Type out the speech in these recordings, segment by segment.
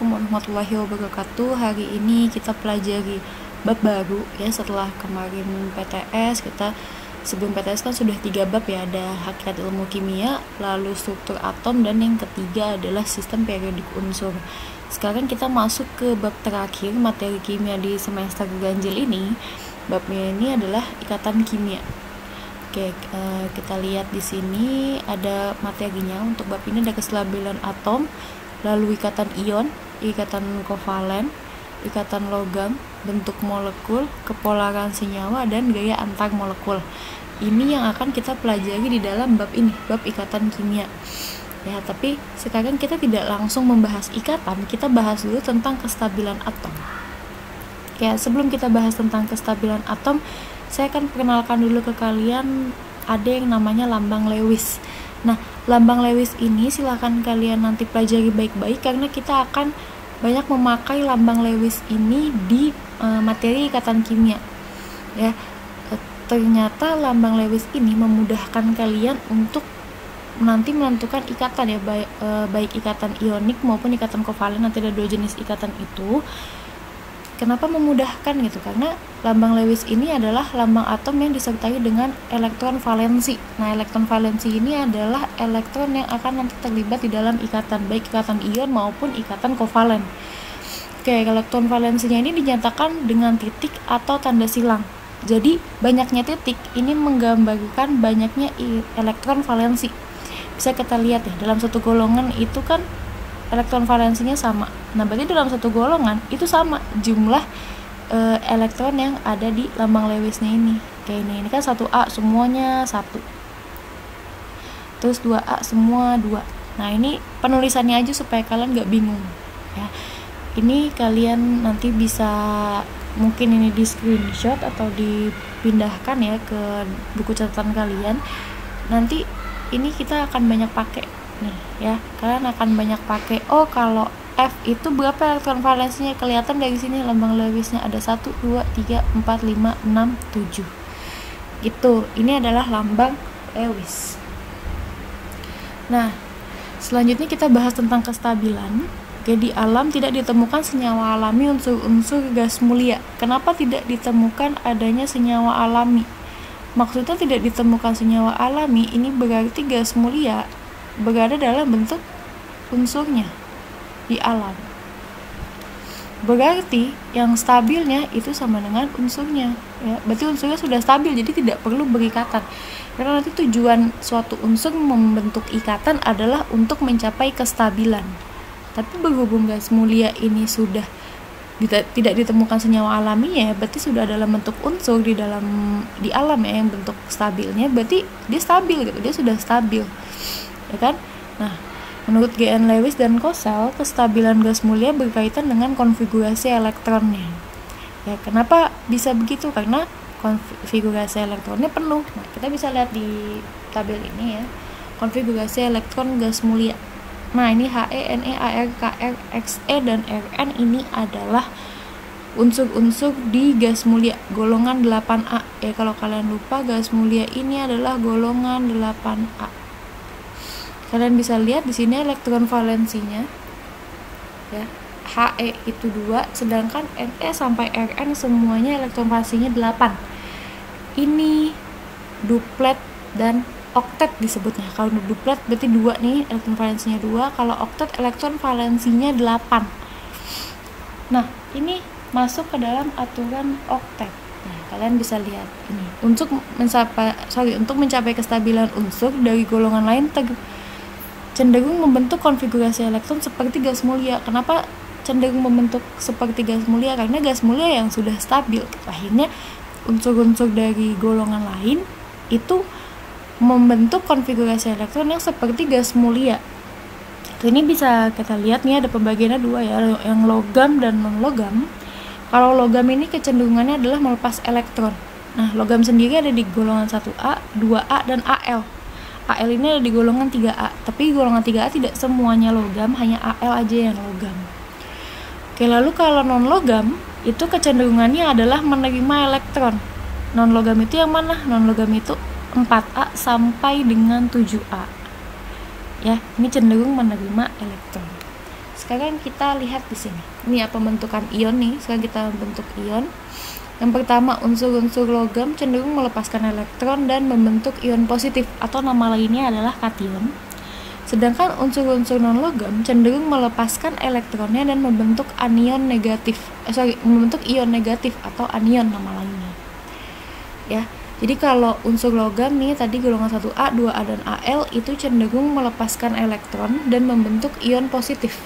Assalamualaikum warahmatullahi wabarakatuh. Hari ini kita pelajari bab baru ya, setelah kemarin PTS. Sebelum PTS kan sudah 3 bab ya, ada hakikat ilmu kimia, lalu struktur atom, dan yang ketiga adalah sistem periodik unsur. Sekarang kita masuk ke bab terakhir materi kimia di semester ganjil ini. Babnya ini adalah ikatan kimia. Oke, kita lihat di sini ada materinya. Untuk bab ini ada kestabilan atom, lalu ikatan ion, ikatan kovalen, ikatan logam, bentuk molekul, kepolaran senyawa, dan gaya antar molekul. Ini yang akan kita pelajari di dalam bab ini, bab ikatan kimia. Ya, tapi sekarang kita tidak langsung membahas ikatan, kita bahas dulu tentang kestabilan atom. Ya, sebelum kita bahas tentang kestabilan atom, saya akan perkenalkan dulu ke kalian ada yang namanya lambang Lewis. Nah, lambang Lewis ini silahkan kalian nanti pelajari baik-baik, karena kita akan banyak memakai lambang Lewis ini di materi ikatan kimia. Ya, ternyata lambang Lewis ini memudahkan kalian untuk nanti menentukan ikatan ya, baik ikatan ionik maupun ikatan kovalen. Nanti ada 2 jenis ikatan itu. Kenapa memudahkan gitu? Karena lambang Lewis ini adalah lambang atom yang disertai dengan elektron valensi. Nah, elektron valensi ini adalah elektron yang akan nanti terlibat di dalam ikatan, baik ikatan ion maupun ikatan kovalen. Oke, elektron valensinya ini dinyatakan dengan titik atau tanda silang. Jadi, banyaknya titik ini menggambarkan banyaknya elektron valensi. Bisa kita lihat ya, dalam satu golongan itu kan elektron valensinya sama. Nah, berarti dalam satu golongan itu sama jumlah elektron yang ada di lambang Lewisnya ini. Kayak ini kan 1A semuanya 1. Terus 2A semua 2. Nah, ini penulisannya aja supaya kalian gak bingung ya. Ini kalian nanti bisa mungkin ini di screenshot atau dipindahkan ya ke buku catatan kalian. Nanti ini kita akan banyak pakai nih ya, kalian akan banyak pakai. Oh, kalau F itu berapa elektron valensinya? Kelihatan dari sini lambang Lewisnya ada 1, 2, 3, 4, 5, 6, 7 gitu. Ini adalah lambang Lewis. Nah, selanjutnya kita bahas tentang kestabilan. Oke, di alam tidak ditemukan senyawa alami unsur-unsur gas mulia. Kenapa tidak ditemukan adanya senyawa alami? Maksudnya tidak ditemukan senyawa alami ini berarti gas mulia berada dalam bentuk unsurnya di alam. Berarti yang stabilnya itu sama dengan unsurnya ya. Berarti unsurnya sudah stabil, jadi tidak perlu berikatan. Karena nanti tujuan suatu unsur membentuk ikatan adalah untuk mencapai kestabilan. Tapi berhubung gas mulia ini sudah tidak ditemukan senyawa alaminya ya, berarti sudah dalam bentuk unsur di alam ya, yang bentuk stabilnya, berarti dia stabil gitu, dia sudah stabil. Ya kan? Nah, menurut G.N. Lewis dan Kosel, kestabilan gas mulia berkaitan dengan konfigurasi elektronnya. Ya, kenapa bisa begitu? Karena konfigurasi elektronnya penuh. Nah, kita bisa lihat di tabel ini ya, konfigurasi elektron gas mulia. Nah, ini He, Ne, Ar, Kr, Xe, dan Rn ini adalah unsur-unsur di gas mulia golongan 8A. Ya, kalau kalian lupa, gas mulia ini adalah golongan 8A. Kalian bisa lihat di sini elektron valensinya ya. He itu 2, sedangkan Ne sampai Rn semuanya elektron valensinya 8. Ini duplet dan oktet disebutnya. Kalau duplet berarti 2 nih, elektron valensinya 2. Kalau oktet elektron valensinya 8. Nah, ini masuk ke dalam aturan oktet. Nah, kalian bisa lihat ini. Untuk mencapai kestabilan unsur dari golongan lain cenderung membentuk konfigurasi elektron seperti gas mulia. Kenapa cenderung membentuk seperti gas mulia? Karena gas mulia yang sudah stabil. Akhirnya unsur-unsur dari golongan lain itu membentuk konfigurasi elektron yang seperti gas mulia. Ini bisa kita lihat nih, ada pembagiannya 2 ya, yang logam dan non logam. Kalau logam ini kecenderungannya adalah melepas elektron. Nah, logam sendiri ada di golongan 1A, 2A, dan Al. Al ini ada di golongan 3A, tapi golongan 3A tidak semuanya logam, hanya Al aja yang logam. Oke, lalu kalau non logam itu kecenderungannya adalah menerima elektron. Non logam itu yang mana? Non logam itu 4A sampai dengan 7A. Ya, ini cenderung menerima elektron. sekarang kita lihat di sini. Ini apa pembentukan ion nih. Sekarang kita bentuk ion. Yang pertama, unsur-unsur logam cenderung melepaskan elektron dan membentuk ion positif atau nama lainnya adalah kation. Sedangkan unsur-unsur non-logam cenderung melepaskan elektronnya dan membentuk anion negatif. Membentuk ion negatif atau anion nama lainnya. Ya. Jadi kalau unsur logam nih tadi golongan 1A, 2A dan Al itu cenderung melepaskan elektron dan membentuk ion positif.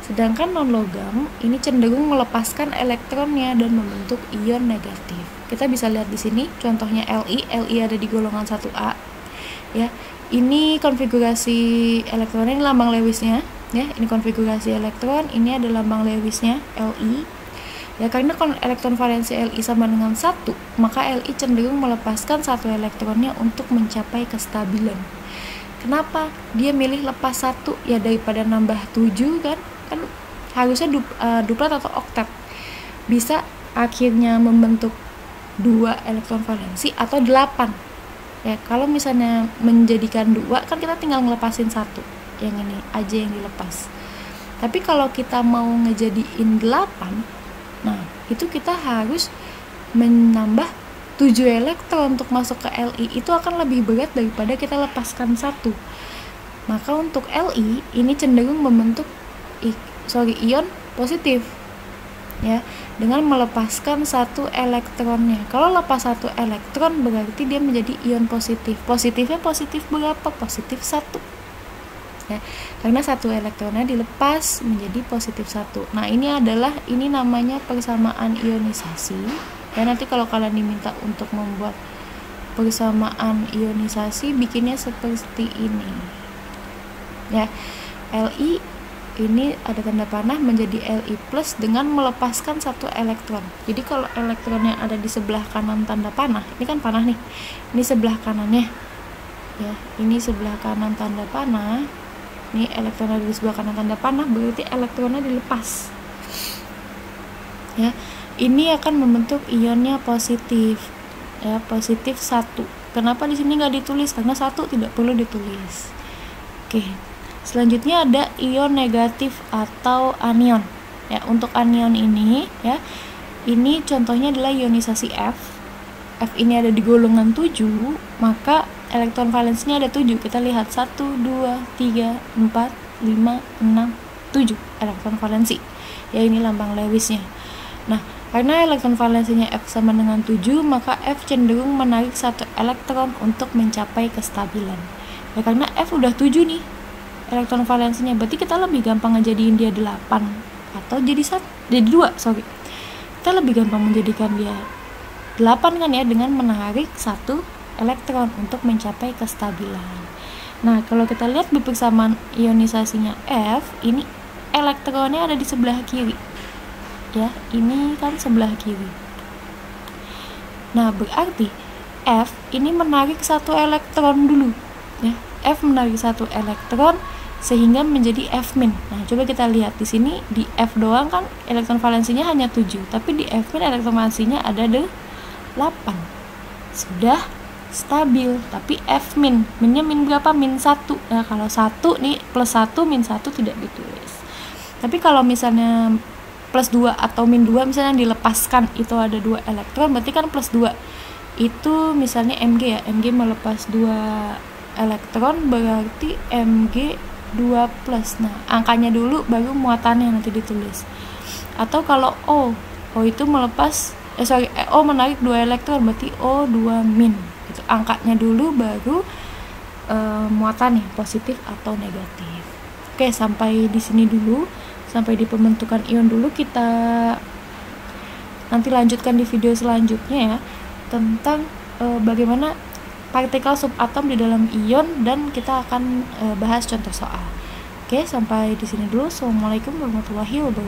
Sedangkan non-logam ini cenderung melepaskan elektronnya dan membentuk ion negatif. Kita bisa lihat di sini contohnya Li ada di golongan 1A. Ya. Ini konfigurasi elektronnya, ini lambang Lewisnya, ya. Ini konfigurasi elektron, ini ada lambang Lewisnya Li. Ya, karena elektron valensi Li sama dengan 1, maka Li cenderung melepaskan satu elektronnya untuk mencapai kestabilan. Kenapa? Dia milih lepas 1 ya daripada nambah 7 kan harusnya duplet atau oktet. Bisa akhirnya membentuk 2 elektron valensi atau 8. Ya, kalau misalnya menjadikan 2 kan kita tinggal ngelepasin 1. Yang ini aja yang dilepas. Tapi kalau kita mau ngejadiin 8, nah, itu kita harus menambah 7 elektron untuk masuk ke Li. Itu akan lebih berat daripada kita lepaskan 1. Maka untuk Li ini cenderung membentuk ion positif. Ya, dengan melepaskan 1 elektronnya. Kalau lepas 1 elektron berarti dia menjadi ion positif. Positifnya positif berapa? Positif 1. Ya, karena 1 elektronnya dilepas menjadi positif 1. Nah, ini namanya persamaan ionisasi. Dan nanti kalau kalian diminta untuk membuat persamaan ionisasi, bikinnya seperti ini. Ya, Li ini ada tanda panah menjadi Li plus dengan melepaskan 1 elektron. Jadi kalau elektron yang ada di sebelah kanan tanda panah, ini kan panah nih. Ini sebelah kanannya. Ya, ini sebelah kanan tanda panah. Ini elektron ada di sebelah kanan tanda panah, berarti elektronnya dilepas. Ya, ini akan membentuk ionnya positif. Ya, positif 1. Kenapa di sini nggak ditulis? Karena 1 tidak perlu ditulis. Oke. Selanjutnya ada ion negatif atau anion. Ya, untuk anion ini ya, ini contohnya adalah ionisasi F. F ini ada di golongan 7, maka elektron valensinya ada 7. Kita lihat 1, 2, 3, 4, 5, 6, 7 elektron valensi. Ya, ini lambang Lewisnya. Nah, karena elektron valensinya F sama dengan 7, maka F cenderung menarik 1 elektron untuk mencapai kestabilan. Ya, karena F udah 7 nih elektron valensinya, berarti kita lebih gampang ngejadiin dia 8 atau jadi 2. Kita lebih gampang menjadikan dia 8 kan ya, dengan menarik 1 elektron untuk mencapai kestabilan. Nah, kalau kita lihat di persamaan ionisasinya F, ini elektronnya ada di sebelah kiri. Ya, ini kan sebelah kiri. Nah, berarti F ini menarik 1 elektron dulu. Ya, F menarik 1 elektron sehingga menjadi F-. Nah, coba kita lihat di sini di F doang kan elektron valensinya hanya 7, tapi di F- elektron valensinya ada 8. Sudah stabil, tapi F-, minnya min berapa? Min 1. Nah, kalau 1 nih plus 1 min 1 tidak ditulis. Tapi kalau misalnya plus 2 atau min 2 misalnya dilepaskan itu ada 2 elektron, berarti kan plus 2. Itu misalnya Mg ya, Mg melepas 2 elektron berarti Mg 2 plus. Nah, angkanya dulu baru muatannya nanti ditulis. Atau kalau O itu melepas O menarik 2 elektron berarti O2 min. Itu angkanya dulu baru muatannya positif atau negatif. Oke, sampai di sini dulu. Sampai di pembentukan ion dulu, kita nanti lanjutkan di video selanjutnya ya tentang bagaimana partikel subatom di dalam ion, dan kita akan bahas contoh soal. Oke, sampai di sini dulu. Assalamualaikum warahmatullahi wabarakatuh.